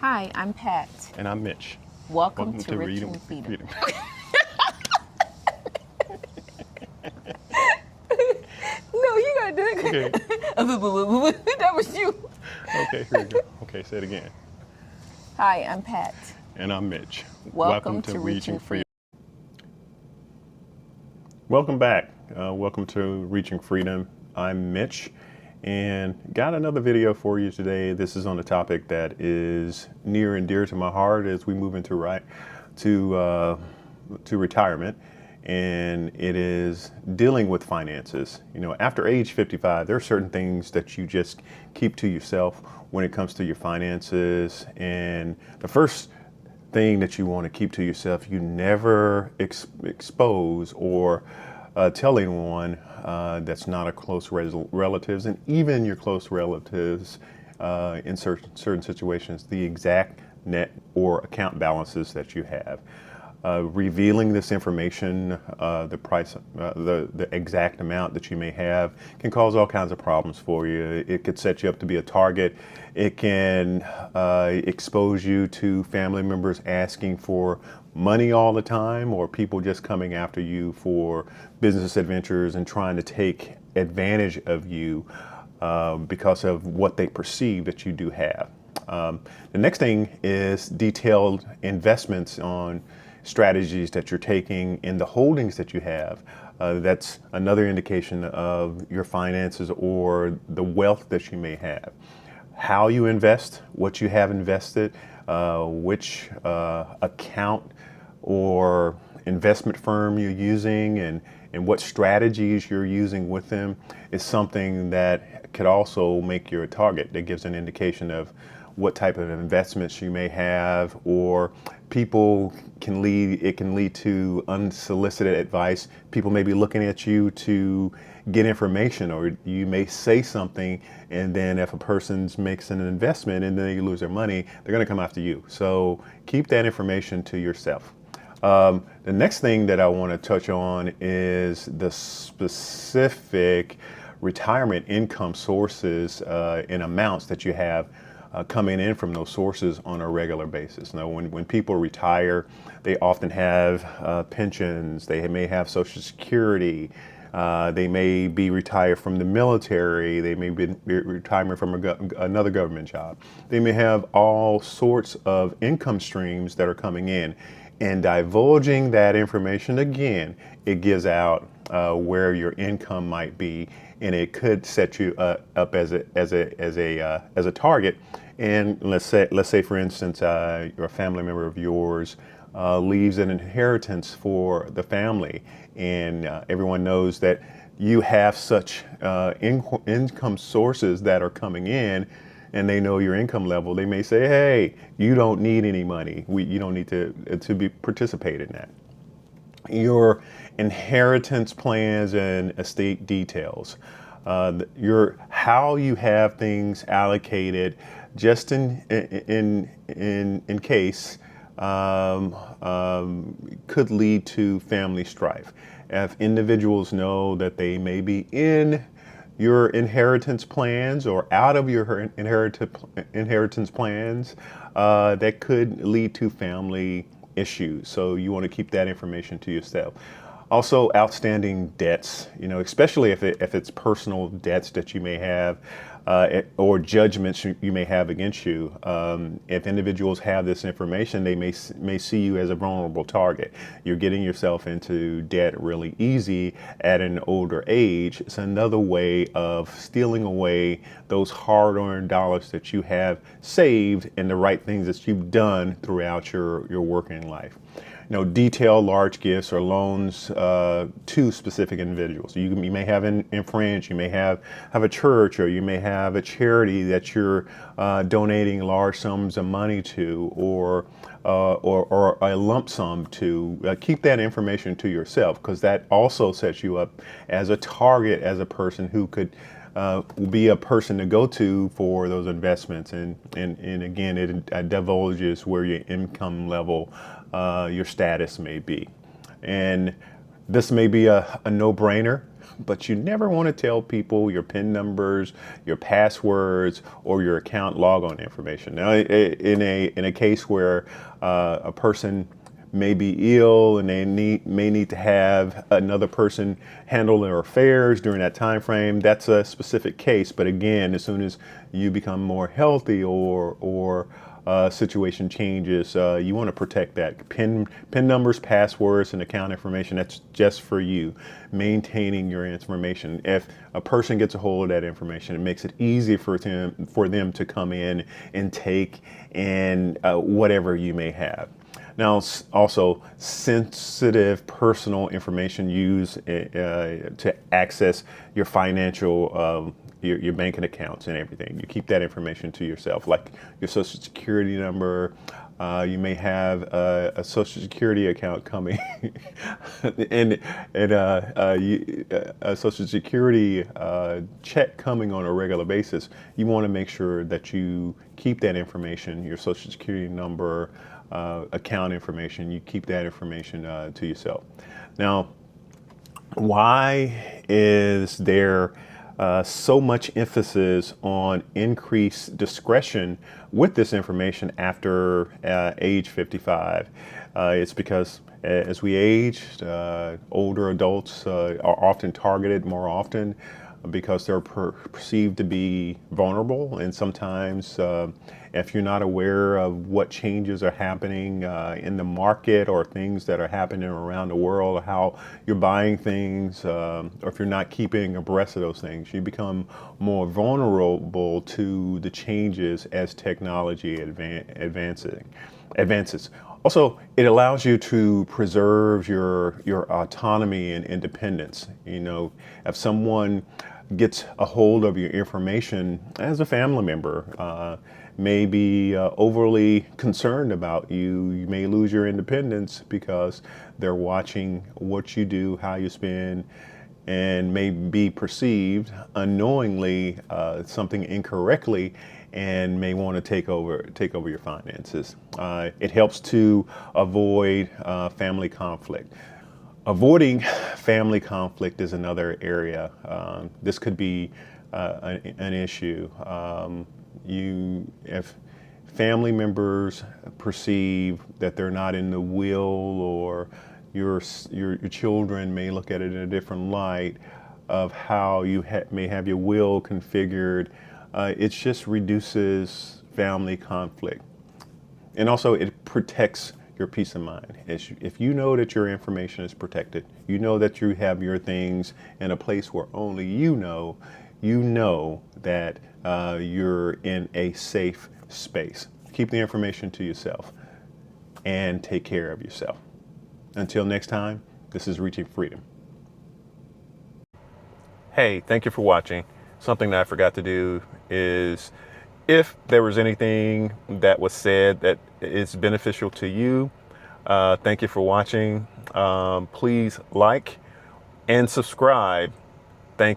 Hi, I'm Pat. And I'm Mitch. Welcome to Reaching Freedom. No, you gotta do it. Okay. That was you. Okay, here we go. Okay, say it again. Hi, I'm Pat. And I'm Mitch. Welcome to Reaching Freedom. Welcome back. Welcome to Reaching Freedom. I'm Mitch and got another video for you today. This is on a topic that is near and dear to my heart as we move into retirement, and it is dealing with finances. You know, after age 55, there are certain things that you just keep to yourself when it comes to your finances. And the first thing that you want to keep to yourself, you never expose or tell anyone that's not a close relatives, and even your close relatives in certain situations, the exact net or account balances that you have. Revealing this information, the exact amount that you may have, can cause all kinds of problems for you. It could set you up to be a target. It can expose you to family members asking for money all the time, or people just coming after you for business adventures and trying to take advantage of you because of what they perceive that you do have. The next thing is detailed investments on strategies that you're taking in the holdings that you have. That's another indication of your finances or the wealth that you may have. How you invest, what you have invested, which account or investment firm you're using, and what strategies you're using with them is something that could also make you a target. That gives an indication of what type of investments you may have, or it can lead to unsolicited advice. People may be looking at you to get information, or you may say something, and then if a person makes an investment and then they lose their money, they're going to come after you. So keep that information to yourself. The next thing that I want to touch on is the specific retirement income sources and amounts that you have coming in from those sources on a regular basis. Now, when people retire, they often have pensions, they may have Social Security, they may be retired from the military, they may be retirement from another government job. They may have all sorts of income streams that are coming in. And divulging that information, again, it gives out where your income might be, and it could set you up as a target. And let's say for instance, a family member of yours leaves an inheritance for the family, and everyone knows that you have such income sources that are coming in, and they know your income level. They may say, "Hey, you don't need any money. You don't need to participate in that." Your inheritance plans and estate details, how you have things allocated, just in case, could lead to family strife. If individuals know that they may be in your inheritance plans or out of your inheritance plans, that could lead to family issues. So you want to keep that information to yourself. Also, outstanding debts, especially if it's personal debts that you may have, or judgments you may have against you. If individuals have this information, they may see you as a vulnerable target. You're getting yourself into debt really easy at an older age. It's another way of stealing away those hard-earned dollars that you have saved and the right things that you've done throughout your working life. Detail large gifts or loans to specific individuals. You may have in friends, you may have a church, or you may have a charity that you're donating large sums of money to, or a lump sum to. Keep that information to yourself, because that also sets you up as a target, as a person who could be a person to go to for those investments. And again, it divulges where your income level, your status may be. And this may be a no-brainer. but you never want to tell people your PIN numbers, your passwords, or your account logon information. Now, in a case where a person may be ill and they may need to have another person handle their affairs during that time frame, that's a specific case. But again, as soon as you become more healthy or situation changes, you want to protect that. PIN numbers, passwords, and account information, that's just for you. Maintaining your information. If a person gets a hold of that information, it makes it easy for them to come in and take and whatever you may have. Now, also sensitive personal information used to access your financial, your banking accounts and everything. You keep that information to yourself, like your social security number. You may have a social security account coming and a social security check coming on a regular basis. You want to make sure that you keep that information, your social security number, account information, you keep that information to yourself. Now, why is there so much emphasis on increased discretion with this information after age 55? It's because as we age, older adults are often targeted more often because they're perceived to be vulnerable, and sometimes if you're not aware of what changes are happening in the market or things that are happening around the world, how you're buying things, or if you're not keeping abreast of those things, you become more vulnerable to the changes as technology advances. Also, it allows you to preserve your autonomy and independence. You know, if someone gets a hold of your information as a family member, may be overly concerned about you. You may lose your independence because they're watching what you do, how you spend, and may be perceived unknowingly something incorrectly, and may want to take over your finances. It helps to avoid family conflict. Avoiding family conflict is another area. This could be an issue. If family members perceive that they're not in the will, or your children may look at it in a different light of how you may have your will configured, it just reduces family conflict. And also it protects your peace of mind. If you know that your information is protected, you know that you have your things in a place where only you know that you're in a safe space. Keep the information to yourself and take care of yourself. Until next time, this is Reaching Freedom. Hey, thank you for watching. Something that I forgot to do is, if there was anything that was said that is beneficial to you, thank you for watching. Please like and subscribe. Thank you.